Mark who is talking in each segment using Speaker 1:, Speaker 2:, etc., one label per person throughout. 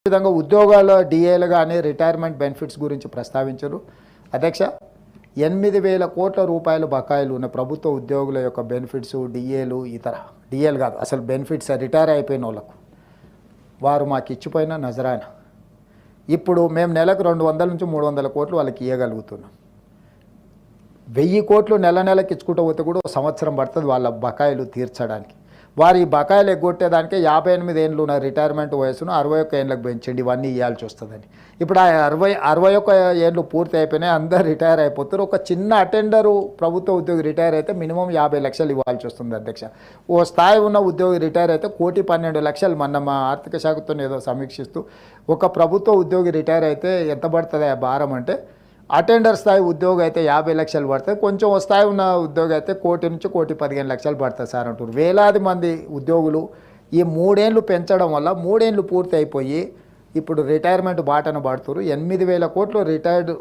Speaker 1: విధంగా ఉద్యోగాల డిఏలు కానీ రిటైర్మెంట్ బెనిఫిట్స్ గురించి ప్రస్తావించారు. అధ్యక్ష, 8,000 కోట్ల రూపాయలు బకాయిలు ఉన్న ప్రభుత్వ ఉద్యోగుల యొక్క బెనిఫిట్స్, డిఏలు, ఇతర డిఏలు కాదు అసలు బెనిఫిట్స్ రిటైర్ అయిపోయిన వాళ్ళకు వారు మాకు ఇచ్చిపోయిన నజరాన. ఇప్పుడు మేము నెలకు 200 నుంచి 300 కోట్లు వాళ్ళకి ఇవ్వగలుగుతున్నాం. 1000 కోట్లు నెలకి ఇచ్చుకుంటూ పోతే కూడా సంవత్సరం పడుతుంది వాళ్ళ బకాయిలు తీర్చడానికి. వారి బకాయిలు ఎగ్గొట్టేదానికే 58 ఏళ్ళు ఉన్న రిటైర్మెంట్ వయసును 61 ఏళ్ళకి పెంచండి, ఇవన్నీ ఇవ్వాల్సి వస్తుందని. ఇప్పుడు ఆ 61 ఏళ్ళు పూర్తి అయిపోయినాయి, అందరు రిటైర్ అయిపోతారు. ఒక చిన్న అటెండరు ప్రభుత్వ ఉద్యోగి రిటైర్ అయితే మినిమం 50 లక్షలు ఇవ్వాల్సి వస్తుంది అధ్యక్ష. ఓ స్థాయి ఉన్న ఉద్యోగి రిటైర్ అయితే 1,12,00,000 మొన్న మా ఆర్థిక శాఖతో ఏదో సమీక్షిస్తూ ఒక ప్రభుత్వ ఉద్యోగి రిటైర్ అయితే ఎంత పడుతుంది ఆ భారం అంటే, అటెండర్ స్థాయి ఉద్యోగి అయితే 50 లక్షలు పడుతుంది, కొంచెం స్థాయి ఉన్న ఉద్యోగి అయితే 1,00,00,000 నుంచి 1,15,00,000 పడుతుంది సార్ అంటారు. వేలాది మంది ఉద్యోగులు ఈ 3 ఏళ్ళు పెంచడం వల్ల 3 ఏళ్ళు పూర్తి అయిపోయి ఇప్పుడు రిటైర్మెంట్ బాటన పడుతున్నారు. 8,000 కోట్లు రిటైర్డ్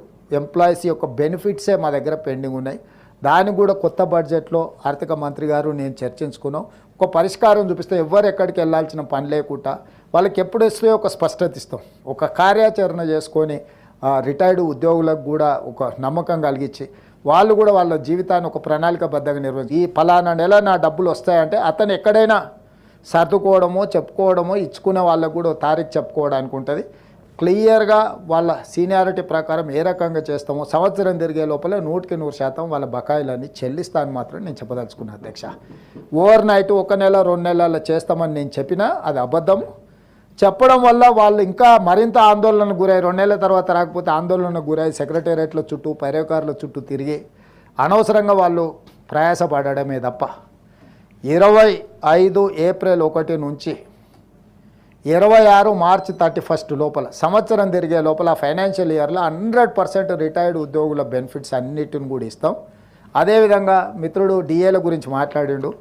Speaker 1: ఎంప్లాయీస్ యొక్క బెనిఫిట్సే మా దగ్గర పెండింగ్ ఉన్నాయి. దానికి కూడా కొత్త బడ్జెట్లో ఆర్థిక మంత్రి గారు నేను చర్చించుకున్నాం. ఒక పరిష్కారం చూపిస్తే ఎవరు ఎక్కడికి వెళ్ళాల్సిన పని లేకుండా వాళ్ళకి ఎప్పుడు ఇస్తే ఒక స్పష్టత ఇస్తాం, ఒక కార్యాచరణ చేసుకొని రిటైర్డ్ ఉద్యోగులకు కూడా ఒక నమ్మకం కలిగించి వాళ్ళు కూడా వాళ్ళ జీవితాన్ని ఒక ప్రణాళికబద్ధంగా నిర్వహించి ఈ ఫలానా నెల నా డబ్బులు వస్తాయంటే అతను ఎక్కడైనా సర్దుకోవడమో చెప్పుకోవడమో ఇచ్చుకునే వాళ్ళకు కూడా తారీఖు చెప్పుకోవడానికి ఉంటుంది. క్లియర్గా వాళ్ళ సీనియారిటీ ప్రకారం ఏ రకంగా చేస్తామో సంవత్సరం తిరిగే లోపల 100% వాళ్ళ బకాయిలన్నీ చెల్లిస్తాను మాత్రం నేను చెప్పదలుచుకున్నాను అధ్యక్ష. ఓవర్ నైట్ 1 నెల 2 నెలలు చేస్తామని నేను చెప్పినా అది అబద్ధం. చెప్పడం వల్ల వాళ్ళు ఇంకా మరింత ఆందోళనకు గురై 2 నెలల తర్వాత రాకపోతే ఆందోళనకు గురై సెక్రటేరియట్ల చుట్టూ పర్యకారుల చుట్టూ తిరిగి అనవసరంగా వాళ్ళు ప్రయాసపడమే తప్ప 25 ఏప్రిల్ 1 నుంచి 26 మార్చి 31 లోపల సంవత్సరం తిరిగే లోపల ఫైనాన్షియల్ ఇయర్లో 100% రిటైర్డ్ ఉద్యోగుల బెనిఫిట్స్ అన్నిటిని కూడా ఇస్తాం. అదేవిధంగా మిత్రుడు డిఏల గురించి మాట్లాడిండు.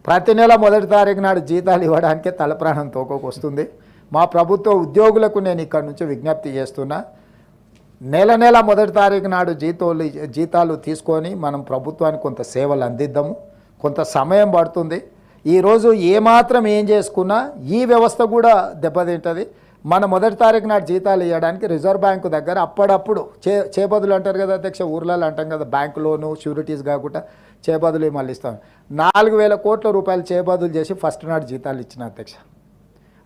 Speaker 1: ప్రతి నెల 1వ తారీఖు నాడు జీతాలు ఇవ్వడానికే తలప్రాణం తోకకు వస్తుంది. మా ప్రభుత్వ ఉద్యోగులకు నేను ఇక్కడ నుంచి విజ్ఞప్తి చేస్తున్నా, నెల 1వ తారీఖు నాడు జీతాలు తీసుకొని మనం ప్రభుత్వానికి కొంత సేవలు అందిద్దాము. కొంత సమయం పడుతుంది. ఈరోజు ఏమాత్రం ఏం చేసుకున్నా ఈ వ్యవస్థ కూడా దెబ్బతింటుంది. మన 1వ తారీఖు నాడు జీతాలు ఇవ్వడానికి రిజర్వ్ బ్యాంకు దగ్గర అప్పుడప్పుడు చేబదులు అంటారు కదా అధ్యక్ష, ఊర్లలో అంటాం కదా, బ్యాంకు లోను షూరిటీస్ కాకుండా చేబదులు మళ్ళీ ఇస్తాం. 4,000 కోట్ల రూపాయలు చేబదులు చేసి ఫస్ట్ నాడు జీతాలు ఇచ్చిన అధ్యక్ష.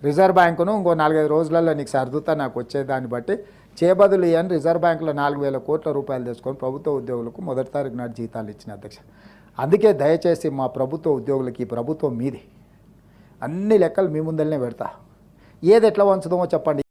Speaker 1: రిజర్వ్ బ్యాంకును ఇంకో 4-5 రోజులలో నీకు సర్దుతా నాకు వచ్చేదాన్ని బట్టి చేబదులు ఇవ్వని రిజర్వ్ బ్యాంకులో 4,000 కోట్ల రూపాయలు తెచ్చుకొని ప్రభుత్వ ఉద్యోగులకు 1వ తారీఖు నాడు జీతాలు ఇచ్చిన అధ్యక్ష. అందుకే దయచేసి మా ప్రభుత్వ ఉద్యోగులకి ఈ ప్రభుత్వం మీది, అన్ని లెక్కలు మీ ముందరనే పెడతా, ఏది ఎట్లా వంచుదామో చెప్పండి.